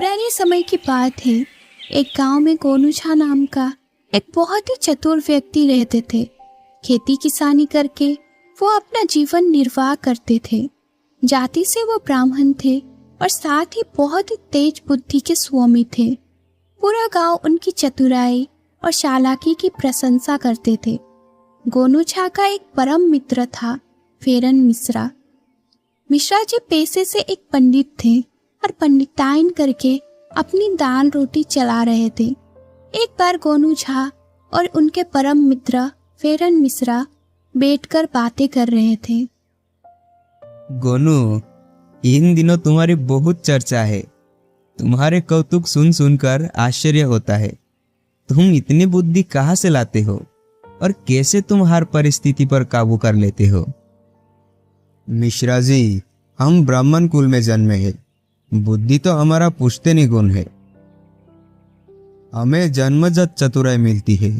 पुराने समय की बात है। एक गांव में गोनू झा नाम का एक बहुत ही चतुर व्यक्ति रहते थे। खेती किसानी करके वो अपना जीवन निर्वाह करते थे। जाति से वो ब्राह्मण थे और साथ ही बहुत ही तेज बुद्धि के स्वामी थे। पूरा गांव उनकी चतुराई और चालाकी की प्रशंसा करते थे। गोनू झा का एक परम मित्र था, फेरन मिश्रा। मिश्रा जी पेशे से एक पंडित थे और पंडिताइन करके अपनी दाल रोटी चला रहे थे। एक बार गोनू झा और उनके परम मित्र फेरन मिश्रा बैठकर बातें कर रहे थे। गोनू, इन दिनों तुम्हारी बहुत चर्चा है। तुम्हारे कौतुक सुन सुनकर आश्चर्य होता है। तुम इतनी बुद्धि कहाँ से लाते हो और कैसे तुम हर परिस्थिति पर काबू कर लेते हो? मिश्रा जी, हम ब्राह्मण कुल में जन्मे हैं। बुद्धि तो हमारा पुश्तैनी गुण है। हमें जन्मजात चतुराई मिलती है।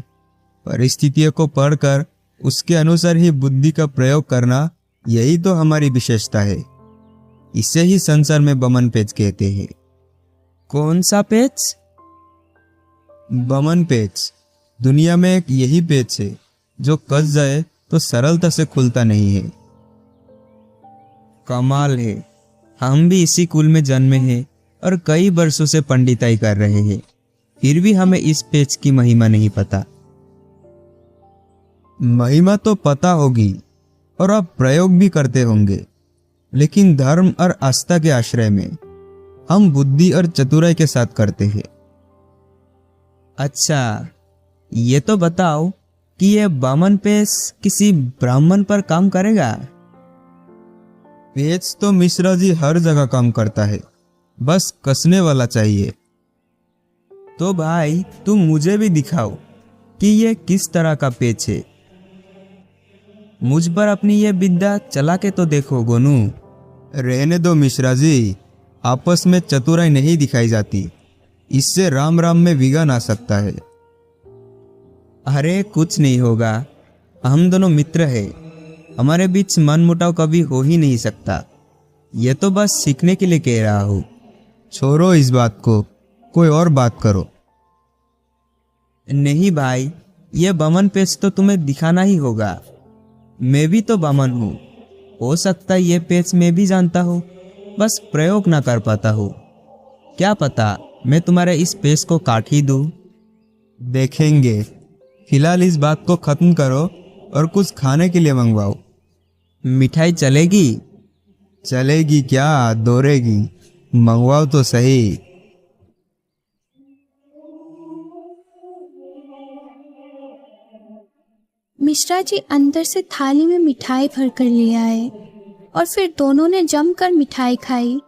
परिस्थितियों को पढ़कर उसके अनुसार ही बुद्धि का प्रयोग करना, यही तो हमारी विशेषता है। इसे ही संसार में बमन पेच कहते हैं। कौन सा पेच? बमन पेच दुनिया में एक यही पेच है जो कस जाए तो सरलता से खुलता नहीं है। कमाल है। हम भी इसी कुल में जन्मे हैं और कई वर्षों से पंडिताई कर रहे हैं, फिर भी हमें इस पेच की महिमा नहीं पता। महिमा तो पता होगी और आप प्रयोग भी करते होंगे, लेकिन धर्म और आस्था के आश्रय में हम बुद्धि और चतुराई के साथ करते हैं। अच्छा, ये तो बताओ कि ये बामन पेच किसी ब्राह्मण पर काम करेगा? पेच तो मिश्रा जी हर जगह काम करता है, बस कसने वाला चाहिए। तो भाई तुम मुझे भी दिखाओ कि ये किस तरह का पेच है। मुझ पर अपनी ये विद्या चला के तो देखो गोनू। रहने दो मिश्रा जी, आपस में चतुराई नहीं दिखाई जाती। इससे राम राम में विघन आ सकता है। अरे कुछ नहीं होगा, हम दोनों मित्र हैं। हमारे बीच मनमुटाव कभी हो ही नहीं सकता। ये तो बस सीखने के लिए कह रहा हूँ। छोड़ो इस बात को, कोई और बात करो। नहीं भाई, ये बमन पेच तो तुम्हें दिखाना ही होगा। मैं भी तो बमन हूँ। हो सकता है ये पेच मैं भी जानता हूँ, बस प्रयोग ना कर पाता हूँ। क्या पता मैं तुम्हारे इस पेच को काट ही दूँ। देखेंगे। फिलहाल इस बात को खत्म करो और कुछ खाने के लिए मंगवाओ। मिठाई चलेगी? चलेगी क्या, दौड़ेगी। मंगवाओ तो सही। मिश्रा जी अंदर से थाली में मिठाई भरकर ले आए और फिर दोनों ने जमकर मिठाई खाई।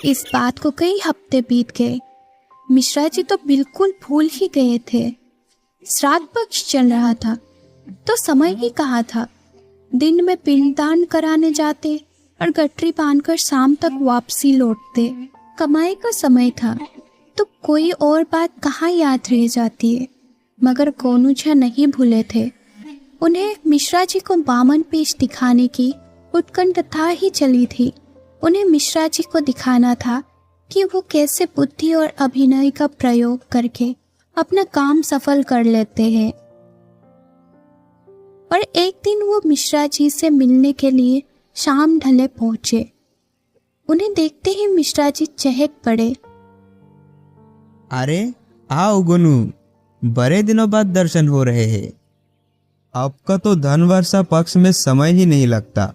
इस बात को कई हफ्ते बीत गए। मिश्रा जी तो बिल्कुल भूल ही गए थे। श्राद्ध पक्ष चल रहा था तो समय ही कहा था। दिन में पिंडदान कराने जाते और गठरी बांधकर शाम तक वापसी लौटते। कमाई का समय था तो कोई और बात कहाँ याद रह जाती है। मगर गोनू झा नहीं भूले थे। उन्हें मिश्रा जी को बामन पेच दिखाने की उत्कंठा ही चली थी। उन्हें मिश्रा जी को दिखाना था कि वो कैसे बुद्धि और अभिनय का प्रयोग करके अपना काम सफल कर लेते हैं। और एक दिन वो मिश्रा जी से मिलने के लिए शाम ढले पहुंचे। उन्हें देखते ही मिश्रा जी चहक पड़े। अरे आओ गोनू, बड़े दिनों बाद दर्शन हो रहे हैं। आपका तो धनवर्षा पक्ष में समय ही नहीं लगता।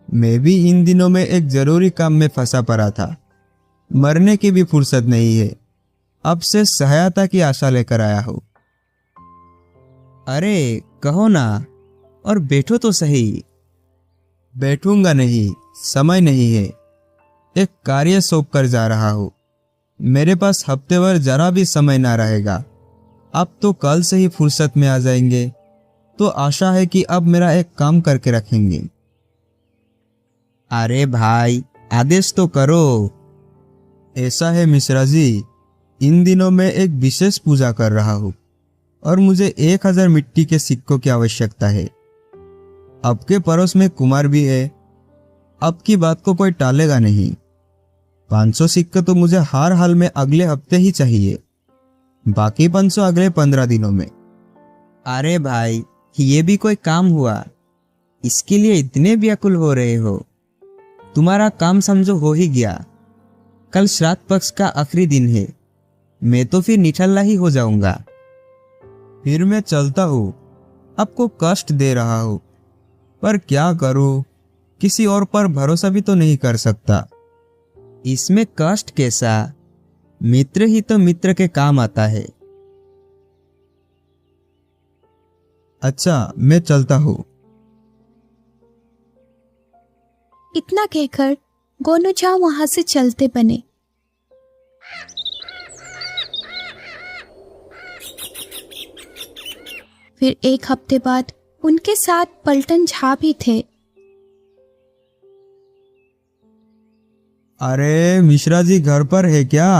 मैं भी इन दिनों में एक जरूरी काम में फंसा पड़ा था। मरने की भी फुर्सत नहीं है। अब से सहायता की आशा लेकर आया हूँ। अरे कहो ना, और बैठो तो सही। बैठूंगा नहीं, समय नहीं है। एक कार्य सौंप कर जा रहा हूँ। मेरे पास हफ्ते भर जरा भी समय ना रहेगा। अब तो कल से ही फुर्सत में आ जाएंगे, तो आशा है कि अब मेरा एक काम करके रखेंगे। अरे भाई, आदेश तो करो। ऐसा है मिश्रा जी, इन दिनों मैं एक विशेष पूजा कर रहा हूँ और मुझे 1000 मिट्टी के सिक्कों की आवश्यकता है। अब के पड़ोस में कुमार भी है। अब की बात को कोई टालेगा नहीं। 500 सिक्के तो मुझे हर हाल में अगले हफ्ते ही चाहिए, बाकी 500 अगले 15 दिनों में। अरे भाई, ये भी कोई काम हुआ? इसके लिए इतने व्याकुल हो रहे हो? तुम्हारा काम समझो हो ही गया। कल श्राद्ध पक्ष का आखिरी दिन है, मैं तो फिर निठल्ला ही हो जाऊंगा। फिर मैं चलता हूँ, आपको कष्ट दे रहा हूँ, पर क्या करूँ, किसी और पर भरोसा भी तो नहीं कर सकता। इसमें कष्ट कैसा? मित्र ही तो मित्र के काम आता है। अच्छा, मैं चलता हूँ। इतना कहकर गोनूझा वहां से चलते बने। फिर एक हफ्ते बाद उनके साथ पलटन झा भी थे। अरे मिश्रा जी घर पर है क्या?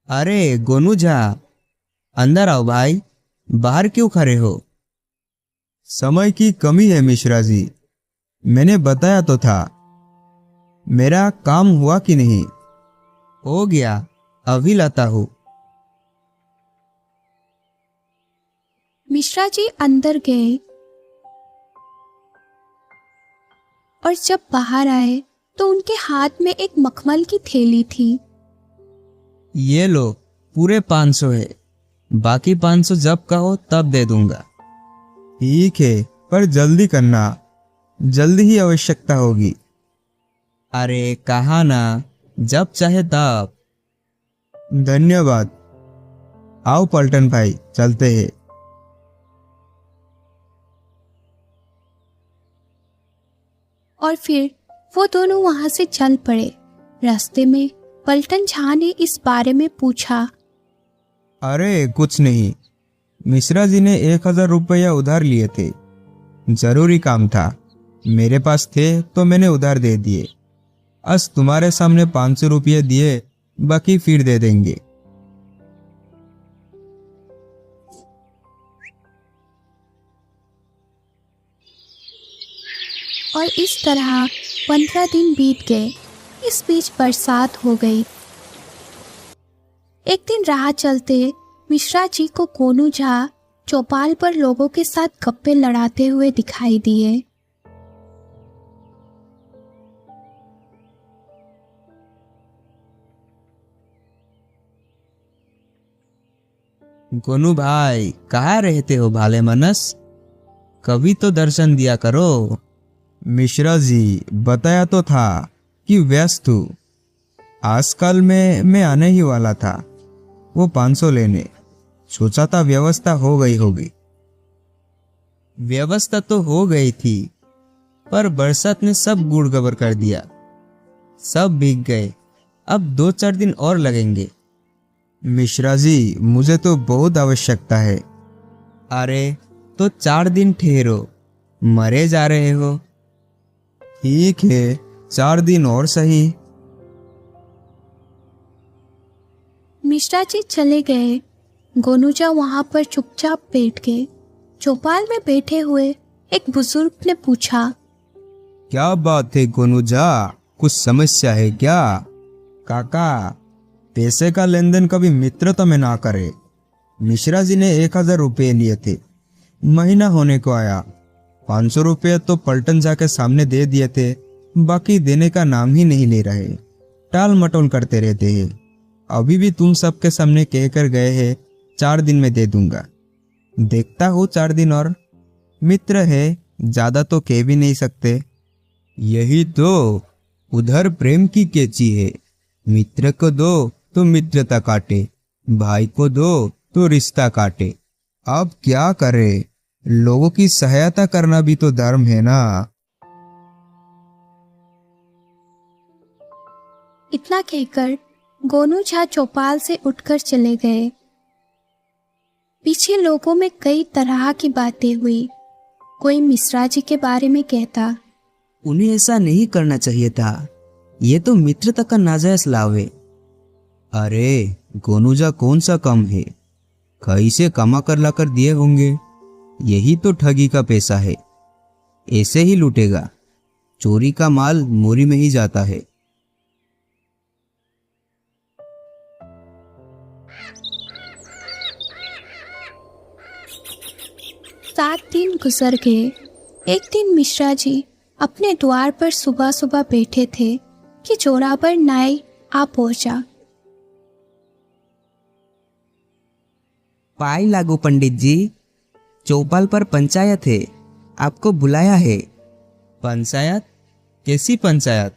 अरे गोनूझा, अंदर आओ भाई, बाहर क्यों खड़े हो? समय की कमी है मिश्रा जी, मैंने बताया तो था। मेरा काम हुआ कि नहीं? हो गया, अभी लाता हूँ। मिश्रा जी अंदर गए और जब बाहर आए तो उनके हाथ में एक मखमल की थैली थी। ये लो, पूरे 500 है, बाकी 500 जब कहो तब दे दूंगा। ठीक है, पर जल्दी करना, जल्दी ही आवश्यकता होगी। अरे कहा ना, जब चाहे तब। धन्यवाद। आओ पलटन भाई, चलते हैं। और फिर वो दोनों वहां से चल पड़े। रास्ते में पलटन झा ने इस बारे में पूछा। अरे कुछ नहीं, मिश्रा जी ने 1000 रुपया उधार लिए थे, जरूरी काम था, मेरे पास थे तो मैंने उधार दे दिए। आज तुम्हारे सामने 500 रुपये दिए, बाकी फिर दे देंगे। और इस तरह 15 दिन बीत गए। इस बीच बरसात हो गई। एक दिन राह चलते मिश्रा जी को गोनूझा चौपाल पर लोगों के साथ गप्पे लड़ाते हुए दिखाई दिए। गोनू भाई, कहाँ रहते हो भाले मनस? कभी तो दर्शन दिया करो। मिश्रा जी, बताया तो था कि व्यस्त हूँ। आजकल मैं आने ही वाला था, वो 500 लेने। सोचा था व्यवस्था हो गई होगी। व्यवस्था तो हो गई थी, पर बरसात ने सब गुड़ गबर कर दिया, सब भीग गए। अब 2-4 दिन और लगेंगे। मिश्रा जी, मुझे तो बहुत आवश्यकता है। अरे तो 4 दिन ठहरो, मरे जा रहे हो। ठीक है, 4 दिन और सही। मिश्रा जी चले गए। गोनूझा वहां पर चुपचाप बैठ गए। चौपाल में बैठे हुए एक बुजुर्ग ने पूछा। क्या बात है गोनूझा, कुछ समस्या है क्या? काका, पैसे का लेन देन कभी मित्रता में ना करे। मिश्रा जी ने 1000 रुपये लिए थे, महीना होने को आया। 500 रुपये तो पलटन जाके सामने दे दिए थे, बाकी देने का नाम ही नहीं ले रहे, टाल मटोल करते रहते हैं। अभी भी तुम सबके सामने कहकर गए हैं 4 दिन में दे दूंगा। देखता हूँ 4 दिन और। मित्र है, ज्यादा तो कह भी नहीं सकते। यही तो उधर प्रेम की कैची है। मित्र को दो तो मित्रता काटे, भाई को दो तो रिश्ता काटे। अब क्या करे, लोगों की सहायता करना भी तो धर्म है ना। इतना कहकर गोनूझा चौपाल से उठकर चले गए। पीछे लोगों में कई तरह की बातें हुई। कोई मिश्रा जी के बारे में कहता, उन्हें ऐसा नहीं करना चाहिए था, ये तो मित्रता का नाजायज लाभ है। अरे गोनूजा कौन सा कम है, कैसे कमा कर लाकर दिए होंगे। यही तो ठगी का पैसा है, ऐसे ही लूटेगा। चोरी का माल मोरी में ही जाता है। सात दिन गुजर गए। एक दिन मिश्रा जी अपने द्वार पर सुबह सुबह बैठे थे कि जोरावर नाई आ पहुंचा। पाई लागू पंडित जी, चौपाल पर पंचायत है, आपको बुलाया है। पंचायत? कैसी पंचायत?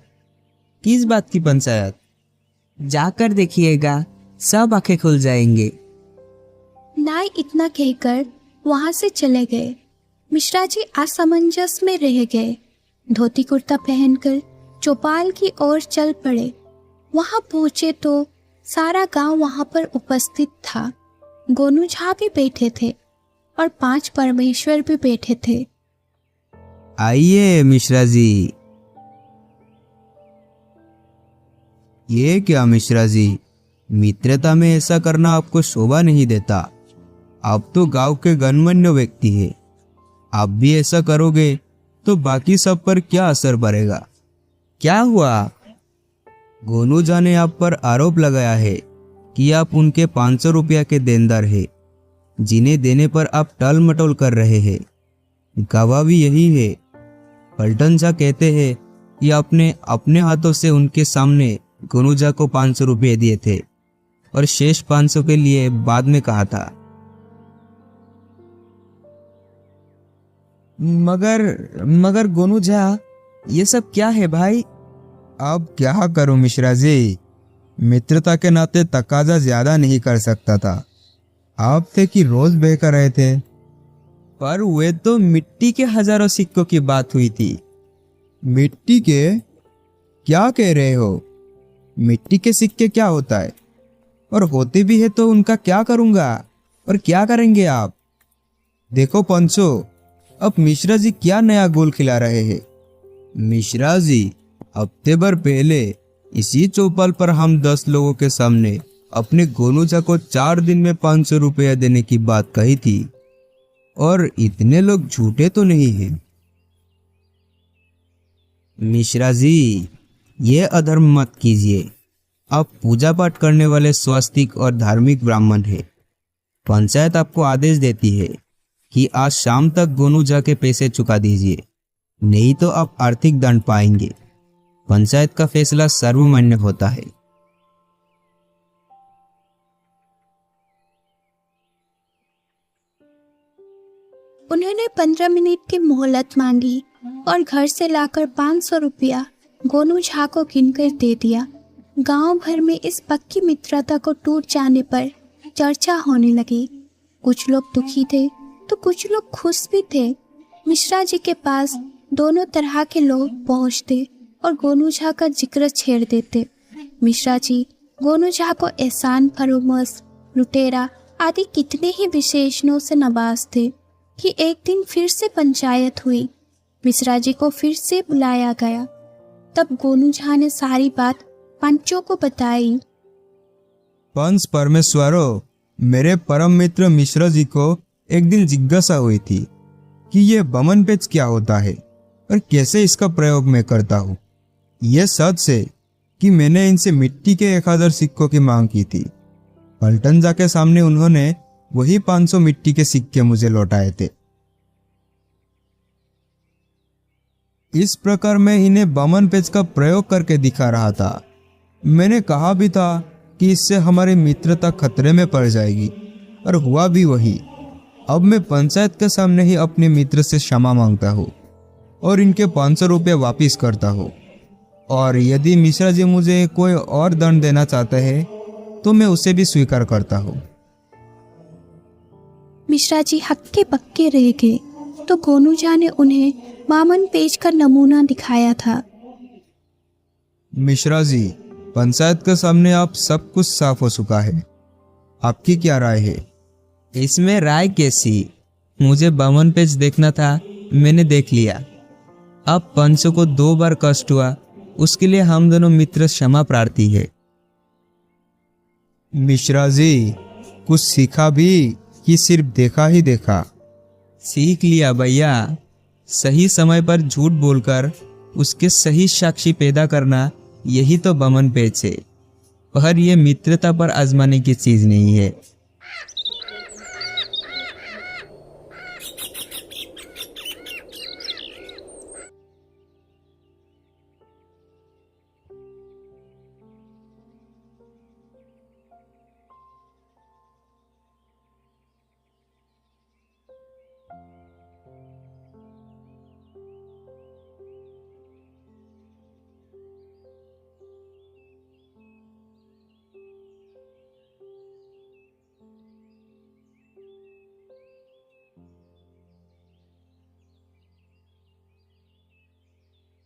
किस बात की पंचायत? जाकर देखिएगा, सब आंखें खुल जाएंगे। नाई इतना कहकर वहां से चले गए। मिश्रा जी असमंजस में रह गए। धोती कुर्ता पहनकर चौपाल की ओर चल पड़े। वहां पहुंचे तो सारा गांव वहां पर उपस्थित था। गोनू झा भी बैठे थे और 5 परमेश्वर भी बैठे थे। आइए मिश्रा जी। ये क्या मिश्रा जी, मित्रता में ऐसा करना आपको शोभा नहीं देता। आप तो गांव के गणमान्य व्यक्ति है, आप भी ऐसा करोगे तो बाकी सब पर क्या असर पड़ेगा। क्या हुआ? गोनूजा ने आप पर आरोप लगाया है कि आप उनके 500 रुपया के देनदार है, जिन्हें देने पर आप टल मटोल कर रहे हैं। गवाह भी यही है। पलटन झा कहते हैं कि आपने अपने हाथों से उनके सामने गोनूजा को 500 रुपये दिए थे और शेष 500 के लिए बाद में कहा था। मगर गोनू झा, ये सब क्या है भाई? अब क्या करूं मिश्रा जी, मित्रता के नाते तकाजा ज्यादा नहीं कर सकता था। आप थे कि रोज बहकर रहे थे। पर वे तो मिट्टी के हजारों सिक्कों की बात हुई थी। मिट्टी के? क्या कह रहे हो? मिट्टी के सिक्के क्या होता है? और होते भी है तो उनका क्या करूंगा? और क्या करेंगे आप? देखो पंचो, अब मिश्रा जी क्या नया गोल खिला रहे हैं। मिश्रा जी, हफ्ते भर पहले इसी चौपाल पर हम 10 लोगों के सामने अपने गोनूजा को 4 दिन में 500 रुपया देने की बात कही थी, और इतने लोग झूठे तो नहीं हैं। मिश्रा जी, ये अधर्म मत कीजिए। आप पूजा पाठ करने वाले स्वास्तिक और धार्मिक ब्राह्मण हैं। पंचायत आपको आदेश देती है कि आज शाम तक गोनूजा के पैसे चुका दीजिए, नहीं तो आप आर्थिक दंड पाएंगे। पंचायत का फैसला सर्वमान्य होता है। उन्होंने 15 मिनट की मोहलत मांगी और घर से लाकर 500 रुपया गोनू झा को गिनकर दे दिया। गांव भर में इस पक्की मित्रता को टूट जाने पर चर्चा होने लगी। कुछ लोग दुखी थे तो कुछ लोग खुश भी थे। मिश्रा जी के पास दोनों तरह के लोग पहुंचते और गोनू झा का जिक्र छेड़ देते। मिश्रा जी गोनू झा को एहसान फरोमस, लुटेरा आदि कितने ही विशेषणों से नवाजते कि एक दिन फिर से पंचायत हुई। मिश्रा जी को फिर से बुलाया गया। तब गोनू झा ने सारी बात पंचों को बताई। पंच परमेश्वरों, मेरे परम मित्र मिश्रा जी को एक दिन जिज्ञासा हुई थी कि ये बमन पेच क्या होता है और कैसे इसका प्रयोग मैं करता हूँ। ये सच है कि मैंने इनसे मिट्टी के 1000 सिक्कों की मांग की थी। पलटन झा के सामने उन्होंने वही 500 मिट्टी के सिक्के मुझे लौटाए थे। इस प्रकार मैं इन्हें बमन पेच का प्रयोग करके दिखा रहा था। मैंने कहा भी था कि इससे हमारी मित्रता खतरे में पड़ जाएगी, और हुआ भी वही। अब मैं पंचायत के सामने ही अपने मित्र से क्षमा मांगता हूँ और इनके 500 रुपये वापिस करता हूँ। और यदि मिश्रा जी मुझे कोई और दंड देना चाहते हैं तो मैं उसे भी स्वीकार करता हूँ। मिश्रा जी हक्के बक्के रह गए तो गोनू झा ने उन्हें बामन पेज का नमूना दिखाया था। मिश्रा जी, पंचायत के सामने आप सब कुछ साफ हो चुका है। आपकी क्या राय है? इसमें राय कैसी? मुझे बमन पेज देखना था, मैंने देख लिया। अब पंचों को 2 बार कष्ट हुआ, उसके लिए हम दोनों मित्र क्षमा प्रार्थी है। मिश्रा जी, कुछ सीखा भी कि सिर्फ देखा ही देखा? सीख लिया भैया। सही समय पर झूठ बोलकर उसके सही साक्षी पैदा करना, यही तो बमन पेच है। पर यह मित्रता पर आजमाने की चीज नहीं है।